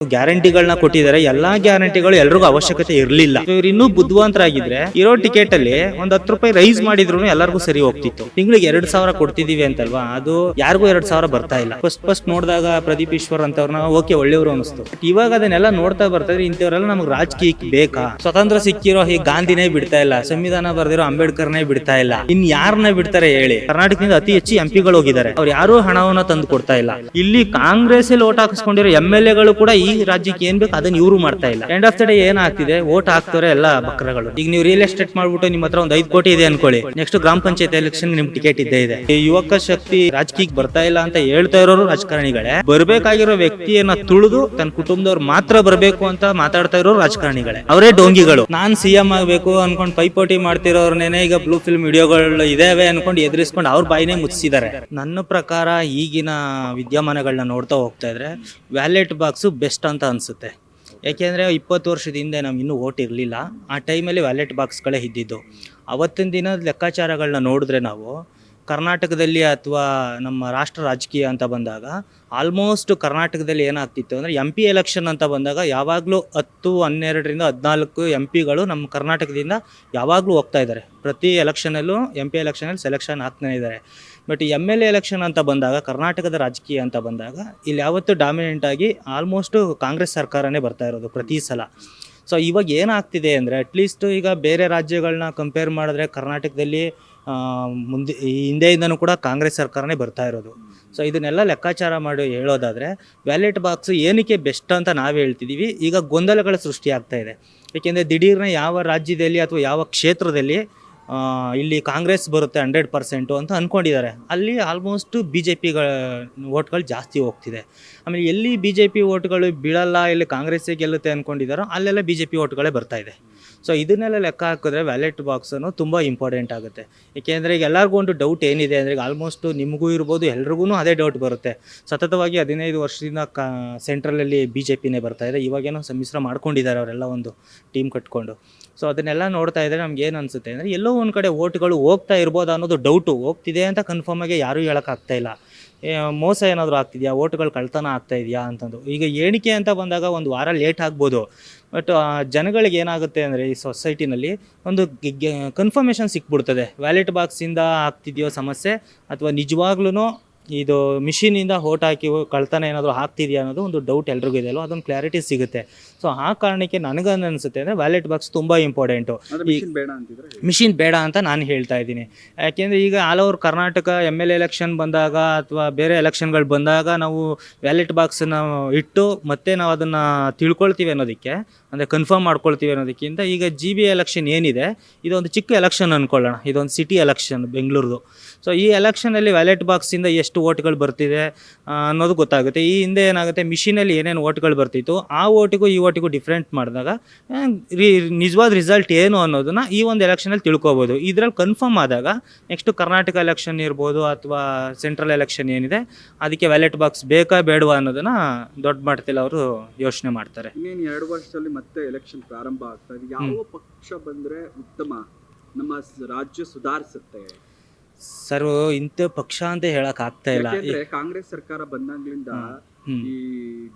ಗ್ಯಾರಂಟಿಗಳನ್ನ ಕೊಟ್ಟಿದ್ದಾರೆ. ಎಲ್ಲಾ ಗ್ಯಾರಂಟಿಗಳು ಎಲ್ರಿಗೂ ಅವಶ್ಯಕತೆ ಇರಲಿಲ್ಲ. ಇವ್ರು ಇನ್ನೂ ಬುದ್ಧಿವಂತರಾಗಿದ್ರೆ ಇರೋ ಟಿಕೆಟ್ ಅಲ್ಲಿ ಒಂದ್ 10 ರೂಪಾಯಿ ರೈಸ್ ಮಾಡಿದ್ರು ಎಲ್ಲರಿಗೂ ಸರಿ ಹೋಗ್ತಿತ್ತು. ತಿಂಗಳಿಗೆ 2,000 ಕೊಡ್ತಿದೀವಿ ಅಂತಲ್ವಾ, ಅದು ಯಾರಿಗೂ 2,000 ಬರ್ತಾ ಇಲ್ಲ. ಫಸ್ಟ್ ನೋಡಿದಾಗ ಪ್ರದೀಪ್ ಈಶ್ವರ್ ಅಂತವ್ರನ್ನ ಓಕೆ ಒಳ್ಳೆಯವರು ಅನಿಸ್ತು. ಇವಾಗ ಅದನ್ನೆಲ್ಲ ನೋಡ್ತಾ ಬರ್ತಾರೆ, ಇಂಥವರೆಲ್ಲ ನಮ್ಗೆ ರಾಜಕೀಯಕ್ಕೆ ಬೇಕಾ? ಸ್ವತಂತ್ರ ಸಿಕ್ಕಿರೋ ಈ ಗಾಂಧಿನೇ ಬಿಡ್ತಾ ಇಲ್ಲ, ಸಂವಿಧಾನ ಬರ್ದಿರೋ ಅಂಬೇಡ್ಕರ್ನೇ ಬಿಡ್ತಾ ಇಲ್ಲ, ಇನ್ ಯಾರನ್ನ ಬಿಡ್ತಾರೆ ಹೇಳಿ? ಕರ್ನಾಟಕದಿಂದ ಅತಿ ಹೆಚ್ಚು ಎಂಪಿಗಳು ಹೋಗಿದ್ದಾರೆ, ಅವ್ರು ಯಾರು ಹಣವನ್ನ ತಂದು ಕೊಡ್ತಾ ಇಲ್ಲ. ಇಲ್ಲಿ ಕಾಂಗ್ರೆಸ್ ಓಟ್ ಹಾಕಿಸ್ಕೊಂಡಿರೋ MLA ಕೂಡ ಈ ರಾಜ್ಯಕ್ಕೆ ಏನ್ ಬೇಕು ಅದನ್ನ ಇವರು ಮಾಡ್ತಾ ಇಲ್ಲ. ಎಂಡ್ ಆಫ್ ದ ಡೇ ಏನಾಗ್ತಿದೆ, ಓಟ್ ಹಾಕ್ತಾರೆ ಎಲ್ಲ ಬಕ್ರಗಳು. ಈಗ ನೀವು ರಿಯಲ್ ಎಸ್ಟೇಟ್ ಮಾಡ್ಬಿಟ್ಟು ನಿಮ್ಮ ಹತ್ರ ಒಂದು 5 ಕೋಟಿ ಇದೆ ಅನ್ಕೊಳ್ಳಿ, ನೆಕ್ಸ್ಟ್ ಗ್ರಾಮ ಪಂಚಾಯತ್ ಎಲೆಕ್ಷನ್ ನಿಮ್ ಟಿಕೆಟ್ ಇದ್ದೇ ಇದೆ. ಯುವಕ ಶಕ್ತಿ ರಾಜಕೀಯಕ್ಕೆ ಬರ್ತಾ ಇಲ್ಲ ಅಂತ ಹೇಳ್ತಾ ಇರೋರು ರಾಜಕಾರಣಿಗಳೇ. ಬರ್ಬೇಕಾಗಿರೋ ವ್ಯಕ್ತಿಯನ್ನ ತುಳಿದು ತನ್ನ ಕುಟುಂಬದವ್ರು ಮಾತ್ರ ಬರ್ಬೇಕು ಅಂತ ಮಾತಾಡ್ತಾ ಇರೋರು ರಾಜಕಾರಣಿಗಳೇ, ಅವರೇ ಡೋಂಗಿಗಳು. ನಾನ್ CM ಆಗ್ಬೇಕು ಅನ್ಕೊಂಡ್ ಪೈಪೋಟಿ ಮಾಡ್ತಿರೋರ್ನೇನೆ ಈಗ ಬ್ಲೂ ಫಿಲ್ಮ್ ವಿಡಿಯೋಗಳು ಇದಾವೆ ಅನ್ಕೊಂಡು ಎದುರಿಸ್ಕೊಂಡು ಅವ್ರ ಬಾಯಿನೇ ಮುಚ್ಚಿದ್ದಾರೆ. ನನ್ನ ಪ್ರಕಾರ ಈಗಿನ ವಿದ್ಯಮಾನಗಳನ್ನ ನೋಡ್ತಾ ಹೋಗ್ತಾ ಇದ್ರೆ ವ್ಯಾಲೆಟ್ ಬಾಕ್ಸ್ ಬೆಸ್ಟ್ ಅಂತ ಅನ್ಸುತ್ತೆ. ಯಾಕೆಂದರೆ 20 ವರ್ಷದ ಹಿಂದೆ ನಮ್ಗೆ ಇನ್ನೂ ಓಟ್ ಇರಲಿಲ್ಲ. ಆ ಟೈಮಲ್ಲಿ ವ್ಯಾಲೆಟ್ ಬಾಕ್ಸ್ಗಳೇ ಇದ್ದಿದ್ದು. ಅವತ್ತಿನ ದಿನದ ಲೆಕ್ಕಾಚಾರಗಳನ್ನ ನೋಡಿದ್ರೆ ನಾವು ಕರ್ನಾಟಕದಲ್ಲಿ ಅಥವಾ ನಮ್ಮ ರಾಷ್ಟ್ರ ರಾಜಕೀಯ ಅಂತ ಬಂದಾಗ ಆಲ್ಮೋಸ್ಟ್ ಕರ್ನಾಟಕದಲ್ಲಿ ಏನಾಗ್ತಿತ್ತು ಅಂದರೆ MP ಎಲೆಕ್ಷನ್ ಅಂತ ಬಂದಾಗ ಯಾವಾಗಲೂ 10, 12ರಿಂದ 14 MPಗಳು ನಮ್ಮ ಕರ್ನಾಟಕದಿಂದ ಯಾವಾಗಲೂ ಹೋಗ್ತಾ ಇದ್ದಾರೆ. ಪ್ರತಿ ಎಲೆಕ್ಷನಲ್ಲೂ MP ಎಲೆಕ್ಷನಲ್ಲಿ ಸೆಲೆಕ್ಷನ್ ಆಗ್ತಾನೆ ಇದ್ದಾರೆ. ಬಟ್ MLA ಎಲೆಕ್ಷನ್ ಅಂತ ಬಂದಾಗ, ಕರ್ನಾಟಕದ ರಾಜಕೀಯ ಅಂತ ಬಂದಾಗ ಇಲ್ಲಿ ಯಾವತ್ತೂ ಡಾಮಿನೆಂಟ್ ಆಗಿ ಆಲ್ಮೋಸ್ಟ್ ಕಾಂಗ್ರೆಸ್ ಸರ್ಕಾರನೇ ಬರ್ತಾ ಇರೋದು ಪ್ರತಿ ಸಲ. ಸೊ ಇವಾಗ ಏನಾಗ್ತಿದೆ ಅಂದರೆ, ಅಟ್ಲೀಸ್ಟ್ ಈಗ ಬೇರೆ ರಾಜ್ಯಗಳನ್ನ ಕಂಪೇರ್ ಮಾಡಿದ್ರೆ ಕರ್ನಾಟಕದಲ್ಲಿ ಮುಂದೆ ಹಿಂದೆಯಿಂದನೂ ಕೂಡ ಕಾಂಗ್ರೆಸ್ ಸರ್ಕಾರನೇ ಬರ್ತಾ ಇರೋದು. ಸೊ ಇದನ್ನೆಲ್ಲ ಲೆಕ್ಕಾಚಾರ ಮಾಡಿ ಹೇಳೋದಾದರೆ ವ್ಯಾಲೆಟ್ ಬಾಕ್ಸ್ ಏನಕ್ಕೆ ಬೆಸ್ಟ್ ಅಂತ ನಾವು ಹೇಳ್ತಿದ್ದೀವಿ. ಈಗ ಗೊಂದಲಗಳ ಸೃಷ್ಟಿ ಆಗ್ತಾ ಇದೆ. ಏಕೆಂದರೆ ದಿಢೀರ್ನ ಯಾವ ರಾಜ್ಯದಲ್ಲಿ ಅಥವಾ ಯಾವ ಕ್ಷೇತ್ರದಲ್ಲಿ ಇಲ್ಲಿ ಕಾಂಗ್ರೆಸ್ ಬರುತ್ತೆ 100% ಅಂತ ಅಂದ್ಕೊಂಡಿದ್ದಾರೆ, ಅಲ್ಲಿ ಆಲ್ಮೋಸ್ಟ್ BJP ಓಟ್ಗಳು ಜಾಸ್ತಿ ಹೋಗ್ತಿದೆ. ಆಮೇಲೆ ಎಲ್ಲಿ BJP ಓಟ್ಗಳು ಬೀಳಲ್ಲ, ಇಲ್ಲಿ ಕಾಂಗ್ರೆಸ್ಸೇ ಗೆಲ್ಲುತ್ತೆ ಅಂದ್ಕೊಂಡಿದ್ದಾರೋ ಅಲ್ಲೆಲ್ಲ BJP ಓಟ್ಗಳೇ ಬರ್ತಾ ಇದೆ. ಸೊ ಇದನ್ನೆಲ್ಲ ಲೆಕ್ಕ ಹಾಕಿದ್ರೆ ವ್ಯಾಲೆಟ್ ಬಾಕ್ಸನ್ನು ತುಂಬ ಇಂಪಾರ್ಟೆಂಟ್ ಆಗುತ್ತೆ. ಏಕೆಂದರೆ ಈಗ ಎಲ್ಲರಿಗೂ ಒಂದು ಡೌಟ್ ಏನಿದೆ ಅಂದರೆ, ಈಗ ಆಲ್ಮೋಸ್ಟ್ ನಿಮಗೂ ಇರ್ಬೋದು, ಎಲ್ರಿಗೂ ಅದೇ ಡೌಟ್ ಬರುತ್ತೆ. ಸತತವಾಗಿ 15 ವರ್ಷದಿಂದ ಸೆಂಟ್ರಲಲ್ಲಿ BJPನೇ ಬರ್ತಾ ಇದೆ. ಇವಾಗೇನೋ ಸಮ್ಮಿಶ್ರ ಮಾಡ್ಕೊಂಡಿದ್ದಾರೆ ಅವರೆಲ್ಲ ಒಂದು ಟೀಮ್ ಕಟ್ಕೊಂಡು. ಸೊ ಅದನ್ನೆಲ್ಲ ನೋಡ್ತಾ ಇದ್ದರೆ ನಮ್ಗೆ ಏನು ಅನಿಸುತ್ತೆ ಅಂದರೆ, ಎಲ್ಲೋ ಒಂದು ಕಡೆ ಓಟ್ಗಳು ಹೋಗ್ತಾ ಇರ್ಬೋದು ಅನ್ನೋದು ಡೌಟು. ಹೋಗ್ತಿದೆ ಅಂತ ಕನ್ಫರ್ಮಾಗಿ ಯಾರೂ ಹೇಳೋಕ್ಕಾಗ್ತಾ ಇಲ್ಲ. ಮೋಸ ಏನಾದರೂ ಆಗ್ತಿದೆಯಾ, ಓಟ್ಗಳು ಕಳ್ತನ ಆಗ್ತಾ ಇದೆಯಾ ಅಂತಂದು. ಈಗ ಎಣಿಕೆ ಅಂತ ಬಂದಾಗ ಒಂದು ವಾರ ಲೇಟ್ ಆಗ್ಬೋದು, ಬಟ್ ಜನಗಳಿಗೆ ಏನಾಗುತ್ತೆ ಅಂದರೆ ಈ ಸೊಸೈಟಿನಲ್ಲಿ ಒಂದು ಕನ್ಫರ್ಮೇಷನ್ ಸಿಕ್ಬಿಡ್ತದೆ, ವ್ಯಾಲೆಟ್ ಬಾಕ್ಸಿಂದ ಆಗ್ತಿದೆಯೋ ಸಮಸ್ಯೆ ಅಥವಾ ನಿಜವಾಗ್ಲೂ ಇದು ಮಿಷಿನಿಂದ ಓಟ್ ಹಾಕಿ ಕಳ್ತನ ಏನಾದರೂ ಆಗ್ತಿದೆಯಾ ಅನ್ನೋದು ಒಂದು ಡೌಟ್ ಎಲ್ರಿಗೂ ಇದೆಯಲ್ಲ, ಅದೊಂದು ಕ್ಲಾರಿಟಿ ಸಿಗುತ್ತೆ. ಸೊ ಆ ಕಾರಣಕ್ಕೆ ನನಗೇನು ಅನಿಸುತ್ತೆ ಅಂದರೆ ವ್ಯಾಲೆಟ್ ಬಾಕ್ಸ್ ತುಂಬ ಇಂಪಾರ್ಟೆಂಟು. ಮಿಷಿನ್ ಬೇಡ ಅಂತ ನಾನು ಹೇಳ್ತಾ ಇದ್ದೀನಿ. ಯಾಕೆಂದರೆ ಈಗ all over Karnataka MLA election ಬಂದಾಗ ಅಥವಾ ಬೇರೆ ಎಲೆಕ್ಷನ್ಗಳು ಬಂದಾಗ ನಾವು ವ್ಯಾಲೆಟ್ ಬಾಕ್ಸನ್ನು ಇಟ್ಟು ಮತ್ತೆ ನಾವು ಅದನ್ನು ತಿಳ್ಕೊಳ್ತೀವಿ ಅನ್ನೋದಕ್ಕೆ, ಅಂದರೆ ಕನ್ಫರ್ಮ್ ಮಾಡ್ಕೊಳ್ತೀವಿ ಅನ್ನೋದಕ್ಕಿಂತ, ಈಗ GB ಎಲೆಕ್ಷನ್ ಏನಿದೆ ಇದೊಂದು ಚಿಕ್ಕ ಎಲೆಕ್ಷನ್ ಅಂದ್ಕೊಳ್ಳೋಣ, ಇದೊಂದು ಸಿಟಿ ಎಲೆಕ್ಷನ್ ಬೆಂಗಳೂರದು. ಸೊ ಈ ಎಲೆಕ್ಷನಲ್ಲಿ ವ್ಯಾಲೆಟ್ ಬಾಕ್ಸಿಂದ ಎಷ್ಟು ಓಟ್ಗಳು ಬರ್ತಿದೆ ಅನ್ನೋದು ಗೊತ್ತಾಗುತ್ತೆ. ಈ ಹಿಂದೆ ಏನಾಗುತ್ತೆ, ಮಿಷಿನಲ್ಲಿ ಏನೇನು ಓಟ್ಗಳು ಬರ್ತಿತ್ತು ಆ ಓಟಿಗೂ ಈ ಓಟಿಗೂ ಡಿಫ್ರೆಂಟ್ ಮಾಡಿದಾಗ ನಿಜವಾದ ರಿಸಲ್ಟ್ ಏನು ಅನ್ನೋದನ್ನ ಈ ಒಂದು ಎಲೆಕ್ಷನಲ್ಲಿ ತಿಳ್ಕೊಬೋದು. ಇದರಲ್ಲಿ ಕನ್ಫರ್ಮ್ ಆದಾಗ ನೆಕ್ಸ್ಟ್ ಕರ್ನಾಟಕ ಎಲೆಕ್ಷನ್ ಇರ್ಬೋದು ಅಥವಾ ಸೆಂಟ್ರಲ್ ಎಲೆಕ್ಷನ್ ಏನಿದೆ ಅದಕ್ಕೆ ವ್ಯಾಲೆಟ್ ಬಾಕ್ಸ್ ಬೇಕಾ ಬೇಡವಾ ಅನ್ನೋದನ್ನ ದೊಡ್ಡ ಮಟ್ಟದಲ್ಲಿ ಅವರು ಯೋಚನೆ ಮಾಡ್ತಾರೆ. ಇನ್ನೇನು 2 ವರ್ಷದಲ್ಲಿ ಮತ್ತೆ ಎಲೆಕ್ಷನ್ ಪ್ರಾರಂಭ ಆಗ್ತಾ ಇದೆ. ಯಾವ ಪಕ್ಷ ಬಂದ್ರೆ ಉತ್ತಮ, ನಮ್ಮ ರಾಜ್ಯ ಸುಧಾರಿಸುತ್ತೆ? ಸರ್, ಇಂಥ ಪಕ್ಷ ಅಂತ ಹೇಳಕ್ ಆಗ್ತಾ ಇಲ್ಲ. ಕಾಂಗ್ರೆಸ್ ಸರ್ಕಾರ ಬಂದಾಗ್ಲಿಂದ ಈ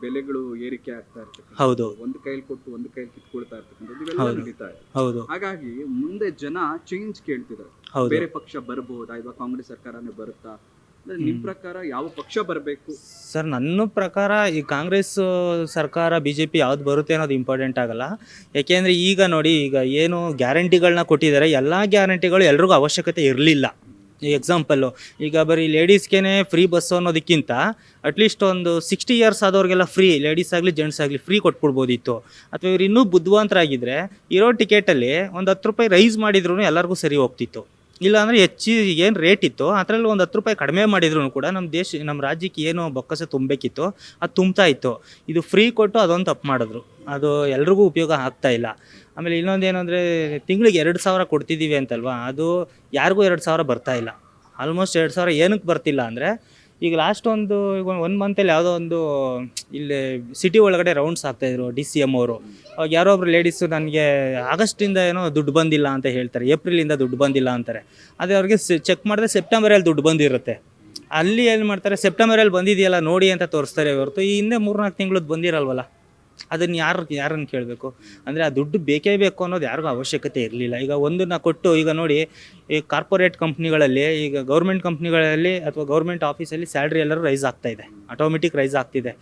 ಬೆಲೆಗಳು ಏರಿಕೆ ಆಗ್ತಾ ಇರ್ತದೆ. ಹೌದು, ಒಂದು ಕೈಲಿ ಕೊಟ್ಟು ಒಂದು ಕೈಲಿ ಕಿತ್ಕೊಳ್ತಾ ಇರ್ತಕ್ಕಂಥದ್ದು ಇವೆಲ್ಲ ನಡೀತಾ ಇದೆ. ಹೌದು. ಹಾಗಾಗಿ ಮುಂದೆ ಜನ ಚೇಂಜ್ ಕೇಳ್ತಿದ್ದಾರೆ. ಬೇರೆ ಪಕ್ಷ ಬರಬಹುದಾ, ಇವಾಗ ಕಾಂಗ್ರೆಸ್ ಸರ್ಕಾರನೇ ಬರುತ್ತಾ? ನಿಮ್ ಪ್ರಕಾರ ಯಾವ ಪಕ್ಷ ಬರಬೇಕು? ಸರ್, ನನ್ನ ಪ್ರಕಾರ ಈ ಕಾಂಗ್ರೆಸ್ ಸರ್ಕಾರ BJP ಯಾವ್ದು ಬರುತ್ತೆ ಅನ್ನೋದು ಇಂಪಾರ್ಟೆಂಟ್ ಆಗಲ್ಲ. ಯಾಕೆಂದರೆ ಈಗ ನೋಡಿ, ಈಗ ಏನು ಗ್ಯಾರಂಟಿಗಳನ್ನ ಕೊಟ್ಟಿದ್ದಾರೆ, ಎಲ್ಲ ಗ್ಯಾರಂಟಿಗಳು ಎಲ್ರಿಗೂ ಅವಶ್ಯಕತೆ ಇರಲಿಲ್ಲ. ಈ ಎಕ್ಸಾಂಪಲ್ಲು, ಈಗ ಬರೀ ಲೇಡೀಸ್ಗೆ ಫ್ರೀ ಬಸ್ಸು ಅನ್ನೋದಕ್ಕಿಂತ ಅಟ್ಲೀಸ್ಟ್ ಒಂದು 60 ಇಯರ್ಸ್ ಆದವ್ರಿಗೆಲ್ಲ ಫ್ರೀ, ಲೇಡೀಸ್ ಆಗಲಿ ಜೆಂಟ್ಸ್ ಆಗಲಿ ಫ್ರೀ ಕೊಟ್ಬಿಡ್ಬೋದಿತ್ತು. ಅಥವಾ ಇವ್ರು ಇನ್ನೂ ಬುದ್ಧಿವಂತರಾಗಿದ್ದರೆ ಇರೋ ಟಿಕೆಟಲ್ಲಿ ಒಂದು 10 ರೂಪಾಯಿ ರೈಸ್ ಮಾಡಿದ್ರು ಎಲ್ಲರಿಗೂ ಸರಿ ಹೋಗ್ತಿತ್ತು. ಇಲ್ಲಾಂದರೆ ಏನು ರೇಟ್ ಇತ್ತು ಅದರಲ್ಲಿ ಒಂದು 10 ರೂಪಾಯಿ ಕಡಿಮೆ ಮಾಡಿದ್ರು ಕೂಡ ನಮ್ಮ ರಾಜ್ಯಕ್ಕೆ ಏನು ಬೊಕ್ಕಸ ತುಂಬಬೇಕಿತ್ತು ಅದು ತುಂಬ್ತಾ ಇತ್ತು. ಇದು ಫ್ರೀ ಕೊಟ್ಟು ಅದೊಂದು ತಪ್ಪು ಮಾಡಿದ್ರು, ಅದು ಎಲ್ರಿಗೂ ಉಪಯೋಗ ಆಗ್ತಾ ಇಲ್ಲ. ಆಮೇಲೆ ಇನ್ನೊಂದು ಏನಂದರೆ, ತಿಂಗಳಿಗೆ 2,000 ಕೊಡ್ತಿದ್ದೀವಿ ಅಂತಲ್ವಾ, ಅದು ಯಾರಿಗೂ 2,000 ಬರ್ತಾ ಇಲ್ಲ. ಆಲ್ಮೋಸ್ಟ್ 2,000 ಏನಕ್ಕೆ ಬರ್ತಿಲ್ಲ ಅಂದರೆ, ಈಗ ಲಾಸ್ಟ್ ಒಂದು 1 ಮಂತಲ್ಲಿ ಯಾವುದೋ ಒಂದು ಇಲ್ಲಿ ಸಿಟಿ ಒಳಗಡೆ ರೌಂಡ್ಸ್ ಆಗ್ತಾಯಿದ್ರು DCM ಅವರು. ಅವಾಗ ಯಾರೋ ಒಬ್ರು ಲೇಡೀಸು ನನಗೆ ಆಗಸ್ಟಿಂದ ಏನೋ ದುಡ್ಡು ಬಂದಿಲ್ಲ ಅಂತ ಹೇಳ್ತಾರೆ, ಏಪ್ರಿಲಿಂದ ದುಡ್ಡು ಬಂದಿಲ್ಲ ಅಂತಾರೆ. ಅದೇ ಅವ್ರಿಗೆ ಚೆಕ್ ಮಾಡಿದ್ರೆ ಸೆಪ್ಟೆಂಬರಲ್ಲಿ ದುಡ್ಡು ಬಂದಿರುತ್ತೆ. ಅಲ್ಲಿ ಏನು ಮಾಡ್ತಾರೆ, ಸೆಪ್ಟೆಂಬರಲ್ಲಿ ಬಂದಿದೆಯಲ್ಲ ನೋಡಿ ಅಂತ ತೋರಿಸ್ತಾರೆ ಹೊರತು ಈ ಹಿಂದೆ 3-4 ತಿಂಗಳದ್ದು ಬಂದಿರಲ್ವಲ್ಲ. ಅದನ್ನು ಯಾರನ್ನು ಕೇಳಬೇಕು? ಅಂದರೆ ಆ ದುಡ್ಡು ಬೇಕೇ ಬೇಕು ಅನ್ನೋದು ಯಾರಿಗೂ ಅವಶ್ಯಕತೆ ಇರಲಿಲ್ಲ. ಈಗ ಒಂದನ್ನು ಕೊಟ್ಟು, ಈಗ ನೋಡಿ ಈ ಕಾರ್ಪೊರೇಟ್ ಕಂಪ್ನಿಗಳಲ್ಲಿ, ಈಗ ಗೌರ್ಮೆಂಟ್ ಕಂಪ್ನಿಗಳಲ್ಲಿ ಅಥವಾ ಗೌರ್ಮೆಂಟ್ ಆಫೀಸಲ್ಲಿ ಸ್ಯಾಲ್ರಿ ಎಲ್ಲರೂ ರೈಸ್ ಆಗ್ತಾಯಿದೆ, ಆಟೋಮೆಟಿಕ್ ರೈಸ್ ಆಗ್ತಿದೆ.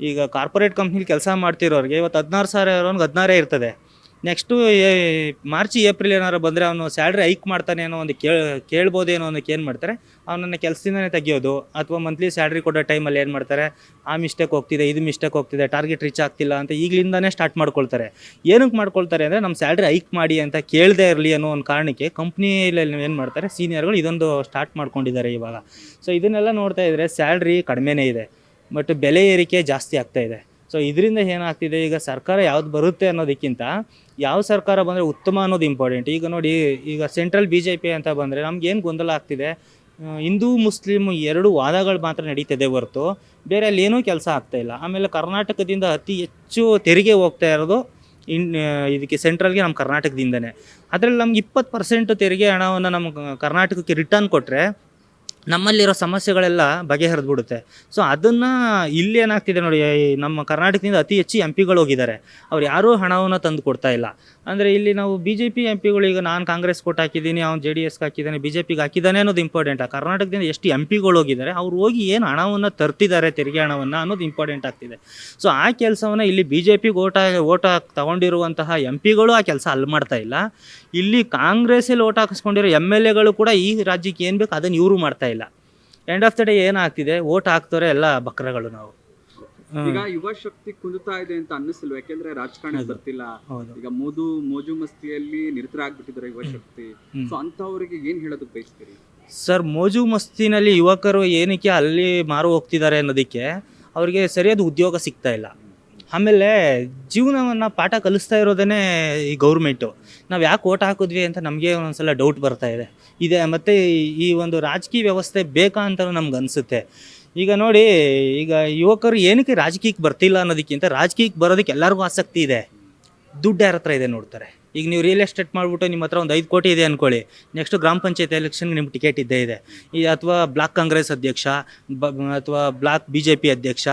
ಈಗ ಕಾರ್ಪೊರೇಟ್ ಕಂಪ್ನಿಲಿ ಕೆಲಸ ಮಾಡ್ತಿರೋರಿಗೆ ಇವತ್ತು 16,000 ಇರೋನ್ಗೆ 16 ಇರ್ತದೆ. ನೆಕ್ಸ್ಟು ಮಾರ್ಚ್ ಏಪ್ರಿಲ್ ಏನಾರು ಬಂದರೆ ಅವನು ಸ್ಯಾಲ್ರಿ ಹೈಕ್ ಮಾಡ್ತಾನೆ ಅನ್ನೋ ಒಂದು ಕೇಳ್ಬೋದೇನೋ ಅನ್ನೋಕ್ಕೆ ಏನು ಮಾಡ್ತಾರೆ, ಅವನನ್ನು ಕೆಲಸದಿಂದನೇ ತೆಗಿಯೋದು. ಅಥವಾ ಮಂತ್ಲಿ ಸ್ಯಾಲ್ರಿ ಕೊಡೋ ಟೈಮಲ್ಲಿ ಏನು ಮಾಡ್ತಾರೆ, ಆ ಮಿಸ್ಟೇಕ್ ಹೋಗ್ತಿದೆ, ಇದು ಮಿಸ್ಟೇಕ್ ಹೋಗ್ತಿದೆ, ಟಾರ್ಗೆಟ್ ರೀಚ್ ಆಗ್ತಿಲ್ಲ ಅಂತ ಈಗಲಿಂದನೇ ಸ್ಟಾರ್ಟ್ ಮಾಡ್ಕೊಳ್ತಾರೆ. ಏನಕ್ಕೆ ಮಾಡ್ಕೊಳ್ತಾರೆ ಅಂದರೆ, ನಮ್ಮ ಸ್ಯಾಲ್ರಿ ಹೈಕ್ ಮಾಡಿ ಅಂತ ಕೇಳದೇ ಇರಲಿ ಅನ್ನೋ ಒಂದು ಕಾರಣಕ್ಕೆ ಕಂಪ್ನಿಯಲ್ಲಿ ಏನು ಮಾಡ್ತಾರೆ, ಸೀನಿಯರ್ಗಳು ಇದೊಂದು ಸ್ಟಾರ್ಟ್ ಮಾಡ್ಕೊಂಡಿದ್ದಾರೆ ಇವಾಗ. ಸೊ ಇದನ್ನೆಲ್ಲ ನೋಡ್ತಾ ಇದ್ದರೆ ಸ್ಯಾಲ್ರಿ ಕಡಿಮೆನೇ ಇದೆ, ಬಟ್ ಬೆಲೆ ಏರಿಕೆ ಜಾಸ್ತಿ ಆಗ್ತಾ ಇದೆ. ಸೊ ಇದರಿಂದ ಏನಾಗ್ತಿದೆ, ಈಗ ಸರ್ಕಾರ ಯಾವ್ದು ಬರುತ್ತೆ ಅನ್ನೋದಕ್ಕಿಂತ ಯಾವ ಸರ್ಕಾರ ಬಂದರೆ ಉತ್ತಮ ಅನ್ನೋದು ಇಂಪಾರ್ಟೆಂಟ್. ಈಗ ನೋಡಿ, ಈಗ ಸೆಂಟ್ರಲ್ BJP ಅಂತ ಬಂದರೆ ನಮ್ಗೇನು ಗೊಂದಲ ಆಗ್ತಿದೆ, ಹಿಂದೂ ಮುಸ್ಲಿಮ್ 2 ವಾದಗಳು ಮಾತ್ರ ನಡೀತದೆ ಹೊರತು ಬೇರೆ ಅಲ್ಲಿ ಏನೂ ಕೆಲಸ ಆಗ್ತಾಯಿಲ್ಲ. ಆಮೇಲೆ ಕರ್ನಾಟಕದಿಂದ ಅತಿ ಹೆಚ್ಚು ತೆರಿಗೆ ಹೋಗ್ತಾ ಇರೋದು ಇದಕ್ಕೆ ಸೆಂಟ್ರಲ್ಗೆ ನಮ್ಮ ಕರ್ನಾಟಕದಿಂದನೇ. ಅದರಲ್ಲಿ ನಮ್ಗೆ 20% ತೆರಿಗೆ ಹಣವನ್ನು ನಮ್ಮ ಕರ್ನಾಟಕಕ್ಕೆ ರಿಟರ್ನ್ ಕೊಟ್ಟರೆ ನಮ್ಮಲ್ಲಿರೋ ಸಮಸ್ಯೆಗಳೆಲ್ಲ ಬಗೆಹರಿದ್ಬಿಡುತ್ತೆ. ಸೊ ಅದನ್ನು ಇಲ್ಲಿ ಏನಾಗ್ತಿದೆ ನೋಡಿ, ನಮ್ಮ ಕರ್ನಾಟಕದಿಂದ ಅತಿ ಹೆಚ್ಚು MP ಗಳು ಹೋಗಿದ್ದಾರೆ, ಅವ್ರು ಯಾರೂ ಹಣವನ್ನು ತಂದು ಕೊಡ್ತಾ ಇಲ್ಲ. ಅಂದರೆ ಇಲ್ಲಿ ನಾವು BJP MP ಗಳು, ಈಗ ನಾನು ಕಾಂಗ್ರೆಸ್ ಕೊಟ್ಟು ಹಾಕಿದ್ದೀನಿ, ಅವ್ನು JDSಗೆ ಹಾಕಿದ್ದಾನೆ, BJPಗೆ ಹಾಕಿದ್ದಾನೆ ಅನ್ನೋದು ಇಂಪಾರ್ಟೆಂಟ್. ಕರ್ನಾಟಕದಿಂದ ಎಷ್ಟು MP ಗಳು ಹೋಗಿದ್ದಾರೆ, ಅವ್ರು ಹೋಗಿ ಏನು ಹಣವನ್ನು ತರ್ತಿದ್ದಾರೆ, ತೆರಿಗೆ ಹಣವನ್ನು ಅನ್ನೋದು ಇಂಪಾರ್ಟೆಂಟ್ ಆಗ್ತಿದೆ. ಸೊ ಆ ಕೆಲಸವನ್ನು ಇಲ್ಲಿ BJPಗೆ ಓಟ್ ತಗೊಂಡಿರುವಂತಹ MP ಗಳು ಆ ಕೆಲಸ ಅಲ್ಲಿ ಮಾಡ್ತಾ ಇಲ್ಲ. ಇಲ್ಲಿ ಕಾಂಗ್ರೆಸ್ಸಲ್ಲಿ ಓಟ್ ಹಾಕಿಸ್ಕೊಂಡಿರೋ MLA ಗಳು ಕೂಡ ಈ ರಾಜ್ಯಕ್ಕೆ ಏನು ಬೇಕು ಅದನ್ನು ಇವರು ಮಾಡ್ತಾ ಇಲ್ಲ. ಎಂಡ್ ಆಫ್ ದ ಡೇ ಏನಾಗ್ತಿದೆ, ಓಟ್ ಹಾಕ್ತಾರೆ ಎಲ್ಲ ಬಕ್ರಗಳು ನಾವು. ಈಗ ಯುವ ಶಕ್ತಿ ಕುಂದುತ್ತಾ ಇದೆ ಅಂತ ಅನ್ನಿಸಲ್ವ? ಯಾಕೆಂದ್ರೆ ರಾಜಕಾರಣ ಬರ್ತಿಲ್ಲ, ಈಗ ಮೋಜು ಮಸ್ತಿಯಲ್ಲಿ ನಿರತರಾಗ್ಬಿಟ್ಟಿದ್ದಾರೆ ಯುವ ಶಕ್ತಿ. ಸೊ ಅಂತವರಿಗೆ ಏನ್ ಹೇಳೋದಕ್ಕೆ ಬಯಸ್ತೀರಿ ಸರ್? ಮೋಜು ಮಸ್ತಿನಲ್ಲಿ ಯುವಕರು ಏನಕ್ಕೆ ಅಲ್ಲಿ ಮಾರು ಹೋಗ್ತಿದ್ದಾರೆ ಅನ್ನೋದಕ್ಕೆ ಅವ್ರಿಗೆ ಸರಿಯಾದ ಉದ್ಯೋಗ ಸಿಗ್ತಾ ಇಲ್ಲ. ಆಮೇಲೆ ಜೀವನವನ್ನು ಪಾಠ ಕಲಿಸ್ತಾ ಇರೋದೇ ಈ ಗೌರ್ಮೆಂಟು. ನಾವು ಯಾಕೆ ಓಟ್ ಹಾಕಿದ್ವಿ ಅಂತ ನಮಗೆ ಒಂದೊಂದ್ಸಲ ಡೌಟ್ ಬರ್ತಾ ಇದೆ. ಮತ್ತು ಈ ಒಂದು ರಾಜಕೀಯ ವ್ಯವಸ್ಥೆ ಬೇಕಾ ಅಂತಲೂ ನಮ್ಗೆ ಅನಿಸುತ್ತೆ. ಈಗ ನೋಡಿ, ಈಗ ಯುವಕರು ಏನಕ್ಕೆ ರಾಜಕೀಯಕ್ಕೆ ಬರ್ತಿಲ್ಲ ಅನ್ನೋದಕ್ಕಿಂತ ರಾಜಕೀಯಕ್ಕೆ ಬರೋದಕ್ಕೆ ಎಲ್ಲರಿಗೂ ಆಸಕ್ತಿ ಇದೆ, ದುಡ್ಡು ಯಾರ ಹತ್ರ ಇದೆ ನೋಡ್ತಾರೆ. ಈಗ ನೀವು ರಿಯಲ್ ಎಸ್ಟೇಟ್ ಮಾಡಿಬಿಟ್ಟು ನಿಮ್ಮ ಹತ್ರ ಒಂದು 5 ಕೋಟಿ ಇದೆ ಅಂದ್ಕೊಳ್ಳಿ, ನೆಕ್ಸ್ಟ್ ಗ್ರಾಮ ಪಂಚಾಯತ್ ಎಲೆಕ್ಷನ್ಗೆ ನಿಮ್ಗೆ ಟಿಕೆಟ್ ಇದ್ದೇ ಇದೆ. ಅಥವಾ ಬ್ಲಾಕ್ ಕಾಂಗ್ರೆಸ್ ಅಧ್ಯಕ್ಷ ಅಥವಾ ಬ್ಲಾಕ್ BJP ಅಧ್ಯಕ್ಷ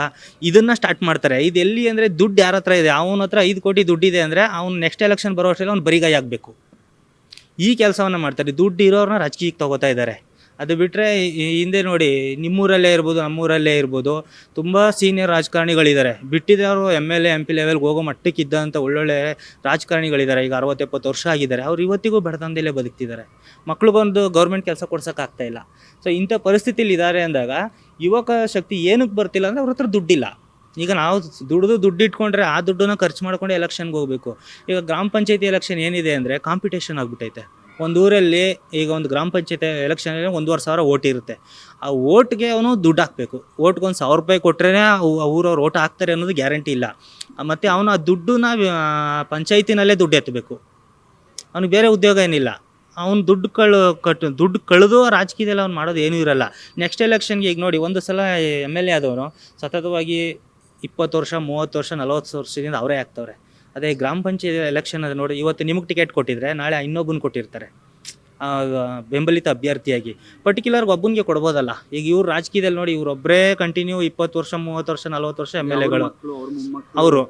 ಇದನ್ನು ಸ್ಟಾರ್ಟ್ ಮಾಡ್ತಾರೆ. ಇದು ಎಲ್ಲಿ ಅಂದರೆ, ದುಡ್ಡು ಯಾರ ಹತ್ರ ಇದೆ, ಅವನ ಹತ್ರ 5 ಕೋಟಿ ದುಡ್ಡಿದೆ ಅಂದರೆ ಅವ್ನು ನೆಕ್ಸ್ಟ್ ಎಲೆಕ್ಷನ್ ಬರೋ ಅಷ್ಟರಲ್ಲಿ ಅವ್ನು ಬರಿಗಾಯಿ ಆಗಬೇಕು. ಈ ಕೆಲಸವನ್ನು ಮಾಡ್ತಾರೆ. ದುಡ್ಡು ಇರೋರನ್ನ ರಾಜಕೀಯಕ್ಕೆ ತಗೋತಾ ಇದ್ದಾರೆ. ಅದು ಬಿಟ್ಟರೆ ಹಿಂದೆ ನೋಡಿ, ನಿಮ್ಮೂರಲ್ಲೇ ಇರ್ಬೋದು, ನಮ್ಮೂರಲ್ಲೇ ಇರ್ಬೋದು, ತುಂಬ ಸೀನಿಯರ್ ರಾಜಕಾರಣಿಗಳಿದ್ದಾರೆ. ಬಿಟ್ಟಿದ್ದವರು MLA MP ಲೆವೆಲ್ಗೆ ಹೋಗೋ ಮಟ್ಟಕ್ಕಿದ್ದಂಥ ಒಳ್ಳೊಳ್ಳೆ ರಾಜಕಾರಣಿಗಳಿದ್ದಾರೆ. ಈಗ 60-70 ವರ್ಷ ಆಗಿದ್ದಾರೆ. ಅವ್ರು ಇವತ್ತಿಗೂ ಬಡತನದಲ್ಲೇ ಬದುಕ್ತಿದ್ದಾರೆ. ಮಕ್ಕಳು ಬಂದು ಗೌರ್ಮೆಂಟ್ ಕೆಲಸ ಕೊಡ್ಸೋಕ್ಕಾಗ್ತಾಯಿಲ್ಲ. ಸೊ ಇಂಥ ಪರಿಸ್ಥಿತಿಲಿ ಇದ್ದಾರೆ ಅಂದಾಗ ಯುವಕ ಶಕ್ತಿ ಏನಕ್ಕೆ ಬರ್ತಿಲ್ಲ ಅಂದರೆ ಅವ್ರ ಹತ್ರ ದುಡ್ಡಿಲ್ಲ. ಈಗ ನಾವು ದುಡ್ಡು ಇಟ್ಕೊಂಡ್ರೆ ಆ ದುಡ್ಡನ್ನು ಖರ್ಚು ಮಾಡ್ಕೊಂಡು ಎಲೆಕ್ಷನ್ಗೆ ಹೋಗಬೇಕು. ಈಗ ಗ್ರಾಮ ಪಂಚಾಯತಿ ಎಲೆಕ್ಷನ್ ಏನಿದೆ ಅಂದರೆ ಕಾಂಪಿಟೇಷನ್ ಆಗಿಬಿಟ್ಟೈತೆ. ಒಂದು ಊರಲ್ಲಿ ಈಗ ಒಂದು ಗ್ರಾಮ ಪಂಚಾಯತಿ ಎಲೆಕ್ಷನಲ್ಲಿ 1,500,000 ಓಟ್ ಇರುತ್ತೆ. ಆ ಓಟ್ಗೆ ಅವನು ದುಡ್ಡು ಹಾಕಬೇಕು. ಓಟ್ಗೆ ಒಂದು 1,000 ರೂಪಾಯಿ ಕೊಟ್ಟರೆ ಊರವ್ರು ಓಟ್ ಹಾಕ್ತಾರೆ ಅನ್ನೋದು ಗ್ಯಾರಂಟಿ ಇಲ್ಲ. ಮತ್ತು ಅವನು ಆ ದುಡ್ಡನ್ನ ಪಂಚಾಯತಿನಲ್ಲೇ ದುಡ್ಡು ಎತ್ತಬೇಕು. ಅವ್ನಿಗೆ ಬೇರೆ ಉದ್ಯೋಗ ಏನಿಲ್ಲ. ಅವ್ನು ದುಡ್ಡು ಕಳೆದು ರಾಜಕೀಯದಲ್ಲಿ ಅವ್ನು ಮಾಡೋದು ಏನೂ ಇರಲ್ಲ. ನೆಕ್ಸ್ಟ್ ಎಲೆಕ್ಷನ್ಗೆ ಈಗ ನೋಡಿ, ಒಂದು ಸಲ MLA ಆದವನು ಸತತವಾಗಿ 20 ವರ್ಷ 30 ವರ್ಷ 40 ವರ್ಷದಿಂದ ಅವರೇ ಆಗ್ತವ್ರೆ. ಅದೇ ಗ್ರಾಮ ಪಂಚಾಯತ್ ಎಲೆಕ್ಷನ್ ಅದು ನೋಡಿ, ಇವತ್ತು ನಿಮಗೆ ಟಿಕೆಟ್ ಕೊಟ್ಟಿದ್ರೆ ನಾಳೆ ಇನ್ನೊಬ್ಬನ ಕೊಟ್ಟಿರ್ತಾರೆ ಬೆಂಬಲಿತ ಅಭ್ಯರ್ಥಿಯಾಗಿ. ಪರ್ಟಿಕ್ಯುಲರ್ ಒಬ್ಬನಿಗೆ ಕೊಡ್ಬೋದಲ್ಲ. ಈಗ ಇವ್ರು ರಾಜಕೀಯದಲ್ಲಿ ನೋಡಿ, ಇವರೊಬ್ಬರೇ ಕಂಟಿನ್ಯೂ 20 ವರ್ಷ 30 ವರ್ಷ 40 ವರ್ಷ MLA ಅವರು.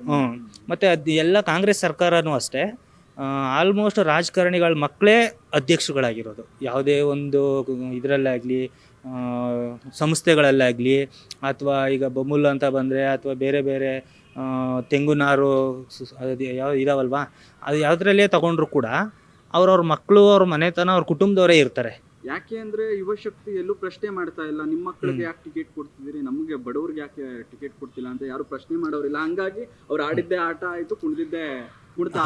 ಮತ್ತು ಅದು ಎಲ್ಲ ಕಾಂಗ್ರೆಸ್ ಸರ್ಕಾರನೂ ಅಷ್ಟೇ, ಆಲ್ಮೋಸ್ಟ್ ರಾಜಕಾರಣಿಗಳ ಮಕ್ಕಳೇ ಅಧ್ಯಕ್ಷಗಳಾಗಿರೋದು. ಯಾವುದೇ ಒಂದು ಇದರಲ್ಲಾಗಲಿ, ಸಂಸ್ಥೆಗಳಲ್ಲಾಗಲಿ, ಅಥವಾ ಈಗ ಬೊಮ್ಮುಲ್ ಅಂತ ಬಂದರೆ, ಅಥವಾ ಬೇರೆ ಬೇರೆ ತೆಂಗುನಾರು ಅದು ಯಾವ ಇದಾವಲ್ವಾ, ಅದು ಯಾವುದ್ರಲ್ಲೇ ತಗೊಂಡ್ರು ಕೂಡ ಅವ್ರವ್ರ ಮಕ್ಕಳು, ಅವ್ರ ಮನೆತನ, ಅವ್ರ ಕುಟುಂಬದವರೇ ಇರ್ತಾರೆ. ಯಾಕೆ ಅಂದ್ರೆ ಯುವ ಶಕ್ತಿ ಎಲ್ಲೂ ಪ್ರಶ್ನೆ ಮಾಡ್ತಾ ಇಲ್ಲ, ನಿಮ್ಮ ಮಕ್ಕಳಿಗೆ ಯಾಕೆ ಟಿಕೆಟ್ ಕೊಡ್ತಿದ್ದೀರಿ, ನಮಗೆ ಬಡವ್ರಿಗೆ ಯಾಕೆ ಟಿಕೆಟ್ ಕೊಡ್ತಿಲ್ಲ ಅಂತ ಯಾರು ಪ್ರಶ್ನೆ ಮಾಡೋರಿಲ್ಲ. ಹಂಗಾಗಿ ಅವ್ರು ಆಡಿದ್ದೇ ಆಟ ಆಯ್ತು, ಕುಣಿದಿದ್ದೇ ಕುಣಿತ.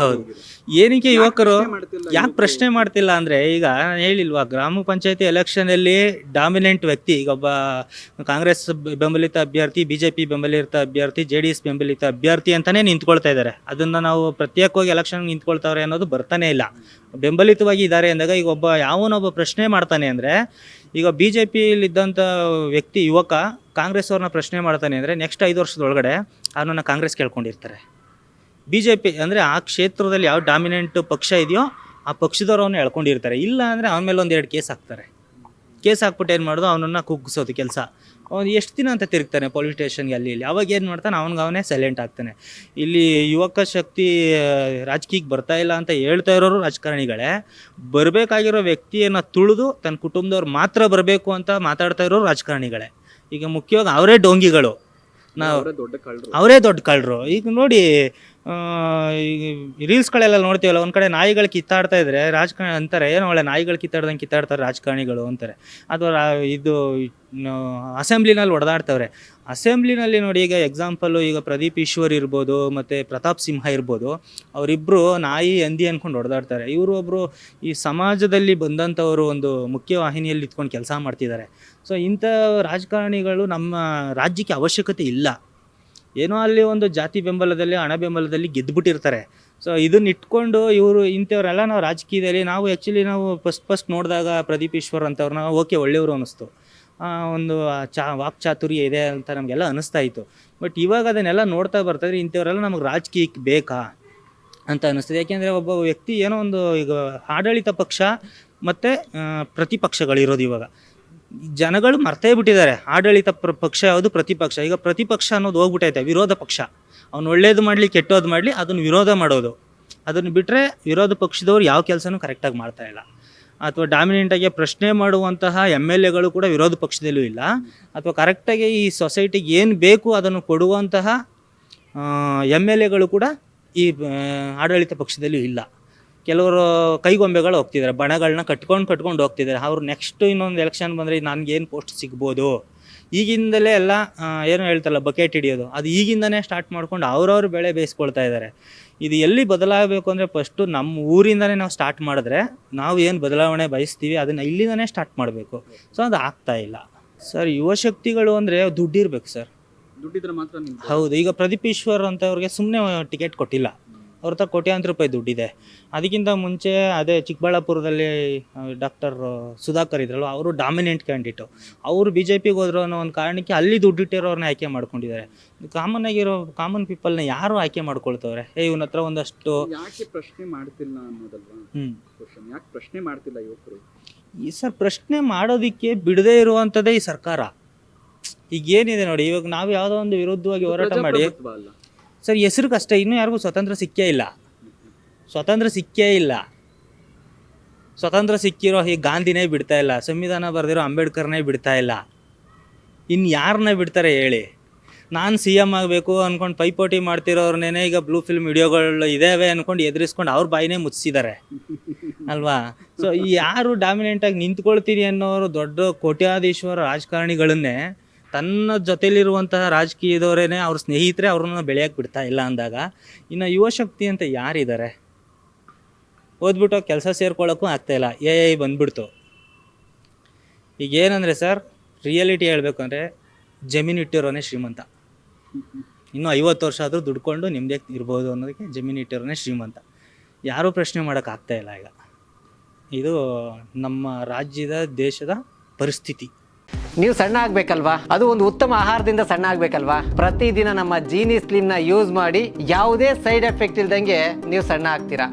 ಏನಕ್ಕೆ ಯುವಕರು ಯಾಕೆ ಪ್ರಶ್ನೆ ಮಾಡ್ತಿಲ್ಲ ಅಂದರೆ, ಈಗ ಹೇಳಿಲ್ವಾ, ಗ್ರಾಮ ಪಂಚಾಯತಿ ಎಲೆಕ್ಷನಲ್ಲಿ ಡಾಮಿನೆಂಟ್ ವ್ಯಕ್ತಿ, ಈಗ ಒಬ್ಬ ಕಾಂಗ್ರೆಸ್ ಬೆಂಬಲಿತ ಅಭ್ಯರ್ಥಿ, BJP ಬೆಂಬಲಿತ ಅಭ್ಯರ್ಥಿ, JDS ಬೆಂಬಲಿತ ಅಭ್ಯರ್ಥಿ ಅಂತಲೇ ನಿಂತ್ಕೊಳ್ತಾ ಇದ್ದಾರೆ. ಅದನ್ನು ನಾವು ಪ್ರತ್ಯೇಕವಾಗಿ ಎಲೆಕ್ಷನ್ಗೆ ನಿಂತ್ಕೊಳ್ತಾವ್ರೆ ಅನ್ನೋದು ಬರ್ತಾನೆ ಇಲ್ಲ. ಬೆಂಬಲಿತವಾಗಿ ಇದ್ದಾರೆ ಅಂದಾಗ ಈಗ ಯಾವನೊಬ್ಬ ಪ್ರಶ್ನೆ ಮಾಡ್ತಾನೆ ಅಂದರೆ, ಈಗ BJPಯಲ್ಲಿದ್ದಂಥ ವ್ಯಕ್ತಿ ಯುವಕ ಕಾಂಗ್ರೆಸ್ ಅವ್ರನ್ನ ಪ್ರಶ್ನೆ ಮಾಡ್ತಾನೆ ಅಂದರೆ ನೆಕ್ಸ್ಟ್ 5 ವರ್ಷದೊಳಗಡೆ ಅವನನ್ನು ಕಾಂಗ್ರೆಸ್ ಕೇಳ್ಕೊಂಡಿರ್ತಾರೆ. BJP ಅಂದರೆ ಆ ಕ್ಷೇತ್ರದಲ್ಲಿ ಯಾವ ಡಾಮಿನೆಂಟ್ ಪಕ್ಷ ಇದೆಯೋ ಆ ಪಕ್ಷದವ್ರು ಅವನ್ನ ಎಳ್ಕೊಂಡಿರ್ತಾರೆ. ಇಲ್ಲ ಅಂದರೆ ಅವನ ಮೇಲೆ 1-2 ಕೇಸ್ ಹಾಕ್ತಾರೆ. ಕೇಸ್ ಹಾಕ್ಬಿಟ್ಟು ಏನು ಮಾಡೋದು, ಅವನನ್ನು ಕುಗ್ಗಿಸೋದು ಕೆಲಸ. ಅವ್ನು ಎಷ್ಟು ದಿನ ಅಂತ ತಿರುಗ್ತಾನೆ ಪೊಲೀಸ್ ಸ್ಟೇಷನ್ಗೆ ಅಲ್ಲಿ ಇಲ್ಲಿ. ಅವಾಗ ಏನು ಮಾಡ್ತಾನೆ, ಅವನೇ ಸೈಲೆಂಟ್ ಆಗ್ತಾನೆ. ಇಲ್ಲಿ ಯುವಕ ಶಕ್ತಿ ರಾಜಕೀಯಕ್ಕೆ ಬರ್ತಾ ಇಲ್ಲ ಅಂತ ಹೇಳ್ತಾ ಇರೋರು ರಾಜಕಾರಣಿಗಳೇ. ಬರಬೇಕಾಗಿರೋ ವ್ಯಕ್ತಿಯನ್ನು ತುಳಿದು ತನ್ನ ಕುಟುಂಬದವ್ರು ಮಾತ್ರ ಬರಬೇಕು ಅಂತ ಮಾತಾಡ್ತಾ ಇರೋರು ರಾಜಕಾರಣಿಗಳೇ. ಈಗ ಮುಖ್ಯವಾಗಿ ಅವರೇ ಡೋಂಗಿಗಳು, ಅವರೇ ದೊಡ್ಡ ಕಳ್ಳರು. ಈಗ ನೋಡಿ, ಈಗ ರೀಲ್ಸ್ಗಳೆಲ್ಲ ನೋಡ್ತೀವಲ್ಲ, ಒಂದು ಕಡೆ ನಾಯಿಗಳು ಕಿತ್ತಾಡ್ತಾ ಇದ್ರೆ ರಾಜಕಾರಣಿ ಅಂತಾರೆ, ಏನೋ ಒಳ್ಳೆ ನಾಯಿಗಳು ಕಿತ್ತಾಡ್ದಂಗೆ ಕಿತ್ತಾಡ್ತಾರೆ ರಾಜಕಾರಣಿಗಳು ಅಂತಾರೆ. ಅಥವಾ ಇದು ಅಸೆಂಬ್ಲಿನಲ್ಲಿ ಹೊಡೆದಾಡ್ತವ್ರೆ. ಅಸೆಂಬ್ಲಿನಲ್ಲಿ ನೋಡಿ, ಈಗ ಎಕ್ಸಾಂಪಲ್ಲು ಈಗ ಪ್ರದೀಪ್ ಈಶ್ವರ್ ಇರ್ಬೋದು ಮತ್ತು ಪ್ರತಾಪ್ ಸಿಂಹ ಇರ್ಬೋದು, ಅವರಿಬ್ಬರು ನಾಯಿ ಹಂದಿ ಅಂದ್ಕೊಂಡು ಹೊಡೆದಾಡ್ತಾರೆ. ಇವರು ಒಬ್ಬರು ಈ ಸಮಾಜದಲ್ಲಿ ಬಂದಂಥವರು ಒಂದು ಮುಖ್ಯ ವಾಹಿನಿಯಲ್ಲಿ ಇಟ್ಕೊಂಡು ಕೆಲಸ ಮಾಡ್ತಿದ್ದಾರೆ. ಸೊ ಇಂಥ ರಾಜಕಾರಣಿಗಳು ನಮ್ಮ ರಾಜ್ಯಕ್ಕೆ ಅವಶ್ಯಕತೆ ಇಲ್ಲ. ಏನೋ ಅಲ್ಲಿ ಒಂದು ಜಾತಿ ಬೆಂಬಲದಲ್ಲಿ, ಹಣ ಬೆಂಬಲದಲ್ಲಿ ಗೆದ್ದುಬಿಟ್ಟಿರ್ತಾರೆ. ಸೊ ಇದನ್ನ ಇಟ್ಕೊಂಡು ಇವರು ಇಂಥವರೆಲ್ಲ ನಾವು ರಾಜಕೀಯದಲ್ಲಿ ನಾವು ಆ್ಯಕ್ಚುಲಿ ಫಸ್ಟ್ ನೋಡಿದಾಗ ಪ್ರದೀಪ್ ಈಶ್ವರ್ ಅಂತವ್ರನ್ನ ಓಕೆ ಒಳ್ಳೆಯವರು ಅನ್ನಿಸ್ತು. ಒಂದು ವಾಕ್ಚಾತುರ್ಯ ಇದೆ ಅಂತ ನಮಗೆಲ್ಲ ಅನ್ನಿಸ್ತಾ ಇತ್ತು. ಬಟ್ ಇವಾಗ ಅದನ್ನೆಲ್ಲ ನೋಡ್ತಾ ಬರ್ತಾಯಿದ್ರೆ ಇಂಥವರೆಲ್ಲ ನಮಗೆ ರಾಜಕೀಯಕ್ಕೆ ಬೇಕಾ ಅಂತ ಅನ್ನಿಸ್ತದೆ. ಯಾಕೆಂದರೆ ಒಬ್ಬ ವ್ಯಕ್ತಿ ಏನೋ ಒಂದು, ಈಗ ಆಡಳಿತ ಪಕ್ಷ ಮತ್ತು ಪ್ರತಿಪಕ್ಷಗಳಿರೋದು ಇವಾಗ ಜನಗಳು ಮರ್ತೇ ಬಿಟ್ಟಿದ್ದಾರೆ. ಆಡಳಿತ ಪಕ್ಷ ಯಾವುದು, ಪ್ರತಿಪಕ್ಷ. ಈಗ ಪ್ರತಿಪಕ್ಷ ಅನ್ನೋದು ಹೋಗ್ಬಿಟ್ಟೈತೆ, ವಿರೋಧ ಪಕ್ಷ. ಅವ್ನು ಒಳ್ಳೇದು ಮಾಡಲಿ ಕೆಟ್ಟೋದು ಮಾಡಲಿ ಅದನ್ನು ವಿರೋಧ ಮಾಡೋದು. ಅದನ್ನು ಬಿಟ್ಟರೆ ವಿರೋಧ ಪಕ್ಷದವ್ರು ಯಾವ ಕೆಲಸನೂ ಕರೆಕ್ಟಾಗಿ ಮಾಡ್ತಾಯಿಲ್ಲ. ಅಥವಾ ಡಾಮಿನೆಂಟಾಗಿ ಪ್ರಶ್ನೆ ಮಾಡುವಂತಹ MLAಗಳು ಕೂಡ ವಿರೋಧ ಪಕ್ಷದಲ್ಲೂ ಇಲ್ಲ. ಅಥವಾ ಕರೆಕ್ಟಾಗಿ ಈ ಸೊಸೈಟಿಗೆ ಏನು ಬೇಕು ಅದನ್ನು ಕೊಡುವಂತಹ MLAಗಳು ಕೂಡ ಈ ಆಡಳಿತ ಪಕ್ಷದಲ್ಲೂ ಇಲ್ಲ. ಕೆಲವರು ಕೈಗೊಂಬೆಗಳು ಹೋಗ್ತಿದ್ದಾರೆ, ಬಣಗಳನ್ನ ಕಟ್ಕೊಂಡು ಹೋಗ್ತಿದ್ದಾರೆ. ಅವ್ರು ನೆಕ್ಸ್ಟ್ ಇನ್ನೊಂದು ಎಲೆಕ್ಷನ್ ಬಂದರೆ ನನಗೇನು ಪೋಸ್ಟ್ ಸಿಗ್ಬೋದು, ಈಗಿಂದಲೇ ಎಲ್ಲ ಏನೋ ಹೇಳ್ತಾರಲ್ಲ ಬಕೆಟ್ ಹಿಡಿಯೋದು, ಅದು ಈಗಿಂದನೇ ಸ್ಟಾರ್ಟ್ ಮಾಡ್ಕೊಂಡು ಅವ್ರವ್ರ ಬೆಳೆ ಬೇಯಿಸ್ಕೊಳ್ತಾ ಇದ್ದಾರೆ. ಇದು ಎಲ್ಲಿ ಬದಲಾಗಬೇಕು ಅಂದರೆ ಫಸ್ಟು ನಮ್ಮ ಊರಿಂದನೇ ನಾವು ಸ್ಟಾರ್ಟ್ ಮಾಡಿದ್ರೆ, ನಾವು ಏನು ಬದಲಾವಣೆ ಬಯಸ್ತೀವಿ ಅದನ್ನು ಇಲ್ಲಿಂದನೇ ಸ್ಟಾರ್ಟ್ ಮಾಡಬೇಕು. ಸೊ ಅದು ಆಗ್ತಾ ಇಲ್ಲ ಸರ್. ಯುವಶಕ್ತಿಗಳು ಅಂದರೆ ದುಡ್ಡಿರ್ಬೇಕು ಸರ್, ದುಡ್ಡಿದ್ರೆ ಮಾತ್ರ. ಹೌದು. ಈಗ ಪ್ರದೀಪ್ ಈಶ್ವರ್ ಅಂತವ್ರಿಗೆ ಸುಮ್ಮನೆ ಟಿಕೆಟ್ ಕೊಟ್ಟಿಲ್ಲ, ಅವ್ರ ಹತ್ರ ಕೋಟ್ಯಾಂತರ ರೂಪಾಯಿ ದುಡ್ಡಿದೆ. ಅದಕ್ಕಿಂತ ಮುಂಚೆ ಅದೇ ಚಿಕ್ಕಬಳ್ಳಾಪುರದಲ್ಲಿ ಡಾಕ್ಟರ್ ಸುಧಾಕರ್ ಇದ್ರಲ್ಲ, ಅವರು ಡಾಮಿನೆಂಟ್ ಕ್ಯಾಂಡಿಡೇಟು. ಅವರು BJPಗೆ ಹೋದ್ರು ಅನ್ನೋ ಒಂದು ಕಾರಣಕ್ಕೆ ಅಲ್ಲಿ ದುಡ್ಡಿಟ್ಟಿರೋರನ್ನ ಆಯ್ಕೆ ಮಾಡ್ಕೊಂಡಿದ್ದಾರೆ. ಕಾಮನ್ ಪೀಪಲ್ನ ಯಾರು ಆಯ್ಕೆ ಮಾಡ್ಕೊಳ್ತವ್ರೆ, ಇವನ ಹತ್ರ ಒಂದಷ್ಟು. ಯಾಕೆ ಪ್ರಶ್ನೆ ಮಾಡ್ತಿಲ್ಲ ಅನ್ನೋದಲ್ವಾ ಕ್ವಶನ್? ಯಾಕೆ ಪ್ರಶ್ನೆ ಮಾಡ್ತಿಲ್ಲ ಯುವಕರು? ಈ ಸರ್ ಪ್ರಶ್ನೆ ಮಾಡೋದಕ್ಕೆ ಬಿಡದೇ ಇರುವಂಥದ್ದೇ ಈ ಸರ್ಕಾರ. ಈಗ ಏನಿದೆ ನೋಡಿ, ಇವಾಗ ನಾವು ಯಾವುದೋ ಒಂದು ವಿರುದ್ಧವಾಗಿ ಹೋರಾಟ ಮಾಡಿ ಸರ್ ಹೆಸರಿಗಷ್ಟೇ, ಇನ್ನೂ ಯಾರಿಗೂ ಸ್ವತಂತ್ರ ಸಿಕ್ಕೇ ಇಲ್ಲ. ಸ್ವತಂತ್ರ ಸಿಕ್ಕಿರೋ ಈ ಗಾಂಧಿನೇ ಬಿಡ್ತಾ ಇಲ್ಲ, ಸಂವಿಧಾನ ಬರೆದಿರೋ ಅಂಬೇಡ್ಕರ್ನೇ ಬಿಡ್ತಾ ಇಲ್ಲ. ಇನ್ನು ಯಾರನ್ನ ಬಿಡ್ತಾರೆ ಹೇಳಿ? ನಾನು CM ಆಗಬೇಕು ಅಂದ್ಕೊಂಡು ಪೈಪೋಟಿ ಮಾಡ್ತಿರೋರ್ನೇ ಈಗ ಬ್ಲೂ ಫಿಲ್ಮ್ ವಿಡಿಯೋಗಳು ಇದ್ದಾವೆ ಅಂದ್ಕೊಂಡು ಎದುರಿಸ್ಕೊಂಡು ಅವ್ರ ಬಾಯಿನೇ ಮುಚ್ಚಿಸಿದ್ದಾರೆ ಅಲ್ವಾ? ಸೊ ಯಾರು ಡಾಮಿನೆಂಟಾಗಿ ನಿಂತ್ಕೊಳ್ತೀನಿ ಅನ್ನೋರು ದೊಡ್ಡ ಕೋಟ್ಯಾಧೀಶ್ವರ ರಾಜಕಾರಣಿಗಳನ್ನೇ ತನ್ನ ಜೊತೆಲಿರುವಂತಹ ರಾಜಕೀಯದವರೇನೆ ಅವ್ರ ಸ್ನೇಹಿತರೆ ಅವ್ರನ್ನ ಬೆಳೆಯೋಕ್ಕೆ ಬಿಡ್ತಾ ಇಲ್ಲ ಅಂದಾಗ, ಇನ್ನು ಯುವಶಕ್ತಿ ಅಂತ ಯಾರಿದ್ದಾರೆ? ಓದ್ಬಿಟ್ಟು ಕೆಲಸ ಸೇರ್ಕೊಳ್ಳೋಕ್ಕೂ ಆಗ್ತಾಯಿಲ್ಲ, ಬಂದ್ಬಿಡ್ತು. ಈಗ ಏನಂದರೆ ಸರ್, ರಿಯಾಲಿಟಿ ಹೇಳಬೇಕು ಅಂದರೆ ಜಮೀನು ಇಟ್ಟಿರೋನೇ ಶ್ರೀಮಂತ. ಇನ್ನೂ 50 ವರ್ಷ ಆದರೂ ದುಡ್ಕೊಂಡು ನಿಮ್ಮದೇ ಇರ್ಬೋದು ಅನ್ನೋದಕ್ಕೆ ಜಮೀನು ಇಟ್ಟಿರೋನೇ ಶ್ರೀಮಂತ. ಯಾರೂ ಪ್ರಶ್ನೆ ಮಾಡೋಕ್ಕಾಗ್ತಾಯಿಲ್ಲ ಈಗ. ಇದು ನಮ್ಮ ರಾಜ್ಯದ ದೇಶದ ಪರಿಸ್ಥಿತಿ. ನೀವು ಸಣ್ಣ ಆಗ್ಬೇಕಲ್ವಾ? ಅದು ಒಂದು ಉತ್ತಮ ಆಹಾರದಿಂದ ಸಣ್ಣ ಆಗ್ಬೇಕಲ್ವಾ? ಪ್ರತಿದಿನ ನಮ್ಮ ಜೀನಿ ಸ್ಲಿಮ್ನ ಯೂಸ್ ಮಾಡಿ ಯಾವುದೇ ಸೈಡ್ ಎಫೆಕ್ಟ್ ಇಲ್ದಂಗೆ ನೀವು ಸಣ್ಣ ಆಗ್ತೀರಾ.